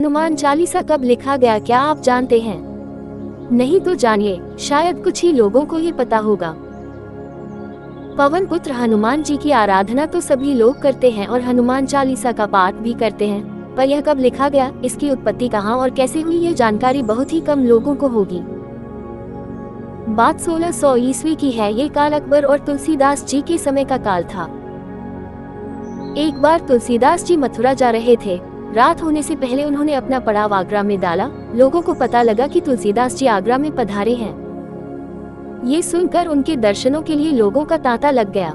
हनुमान चालीसा कब लिखा गया, क्या आप जानते हैं? नहीं तो जानिए, शायद कुछ ही लोगों को ये पता होगा। पवन पुत्र हनुमान जी की आराधना तो सभी लोग करते हैं और हनुमान चालीसा का पाठ भी करते हैं, पर यह कब लिखा गया, इसकी उत्पत्ति कहाँ और कैसे हुई, ये जानकारी बहुत ही कम लोगों को होगी। बात 1600 ईस्वी की है। ये काल अकबर और तुलसीदास जी के समय का काल था। एक बार तुलसीदास जी मथुरा जा रहे थे। रात होने से पहले उन्होंने अपना पड़ाव आगरा में डाला। लोगों को पता लगा कि तुलसीदास जी आगरा में पधारे हैं। ये सुनकर उनके दर्शनों के लिए लोगों का तांता लग गया।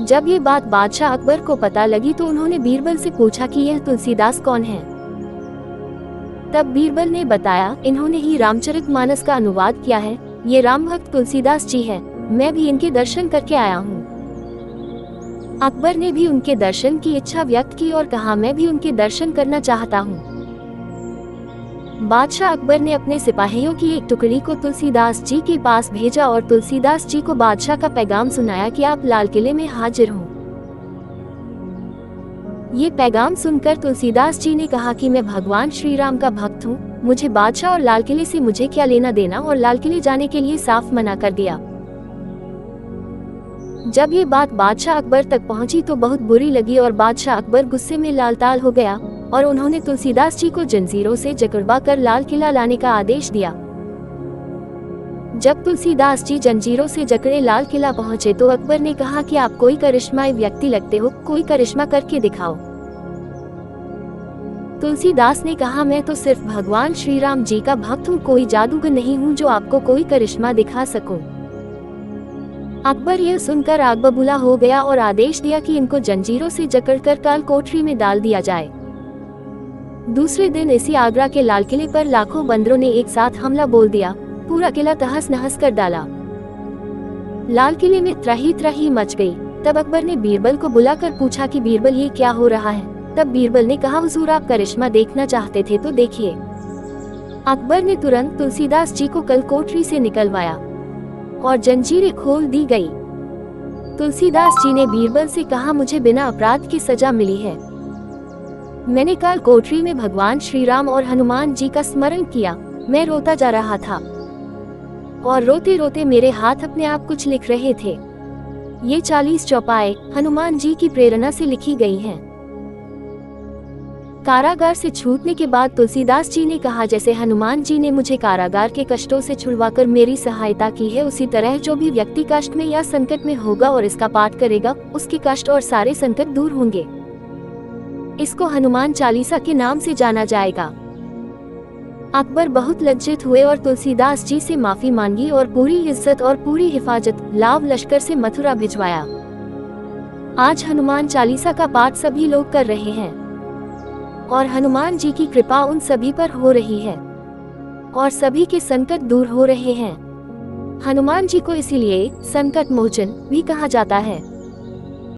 जब ये बात बादशाह अकबर को पता लगी तो उन्होंने बीरबल से पूछा कि यह तुलसीदास कौन है। तब बीरबल ने बताया, इन्होंने ही रामचरितमानस का अनुवाद किया है। ये राम भक्त तुलसीदास जी है। मैं भी इनके दर्शन करके आया हूँ। अकबर ने भी उनके दर्शन की इच्छा व्यक्त की और कहा, मैं भी उनके दर्शन करना चाहता हूँ। बादशाह अकबर ने अपने सिपाहियों की एक टुकड़ी को तुलसीदास जी के पास भेजा और तुलसीदास जी को बादशाह का पैगाम सुनाया कि आप लाल किले में हाजिर हों। ये पैगाम सुनकर तुलसीदास जी ने कहा कि मैं भगवान श्री राम का भक्त हूँ, मुझे बादशाह और लाल किले से मुझे क्या लेना देना, और लाल किले जाने के लिए साफ मना कर दिया। जब ये बात बादशाह अकबर तक पहुंची तो बहुत बुरी लगी और बादशाह अकबर गुस्से में लाल ताल हो गया और उन्होंने तुलसीदास जी को जंजीरों से जकड़वा कर लाल किला लाने का आदेश दिया। जब तुलसीदास जी जंजीरों से जकड़े लाल किला पहुंचे तो अकबर ने कहा कि आप कोई करिश्माई व्यक्ति लगते हो, कोई करिश्मा करके दिखाओ। तुलसीदास ने कहा, मैं तो सिर्फ भगवान श्री राम जी का भक्त हूँ, कोई जादूगर नहीं हूँ जो आपको कोई करिश्मा दिखा सकूं। अकबर यह सुनकर आग बबूला हो गया और आदेश दिया कि इनको जंजीरों से जकड़कर काल कोठरी में डाल दिया जाए। दूसरे दिन इसी आगरा के लाल किले पर लाखों बंदरों ने एक साथ हमला बोल दिया। पूरा किला तहस नहस कर डाला। लाल किले में त्राही मच गई। तब अकबर ने बीरबल को बुलाकर पूछा कि बीरबल, ये क्या हो रहा है? तब बीरबल ने कहा, हुजूर आप करिश्मा देखना चाहते थे तो देखिए। अकबर ने तुरंत तुलसीदास जी को कल कोठरी से निकलवाया और जंजीरें खोल दी गई। तुलसीदास जी ने बीरबल से कहा, मुझे बिना अपराध की सजा मिली है। मैंने काल कोठरी में भगवान श्री राम और हनुमान जी का स्मरण किया। मैं रोता जा रहा था और रोते रोते मेरे हाथ अपने आप कुछ लिख रहे थे। ये 40 चौपाई हनुमान जी की प्रेरणा से लिखी गई हैं। कारागार से छूटने के बाद तुलसीदास जी ने कहा, जैसे हनुमान जी ने मुझे कारागार के कष्टों से छुड़वाकर मेरी सहायता की है, उसी तरह जो भी व्यक्ति कष्ट में या संकट में होगा और इसका पाठ करेगा, उसके कष्ट और सारे संकट दूर होंगे। इसको हनुमान चालीसा के नाम से जाना जाएगा। अकबर बहुत लज्जित हुए और तुलसीदास जी से माफी मांगी और पूरी इज्जत और पूरी हिफाजत लाव लश्कर से मथुरा भिजवाया। आज हनुमान चालीसा का पाठ सभी लोग कर रहे हैं और हनुमान जी की कृपा उन सभी पर हो रही है और सभी के संकट दूर हो रहे हैं। हनुमान जी को इसीलिए संकट मोचन भी कहा जाता है।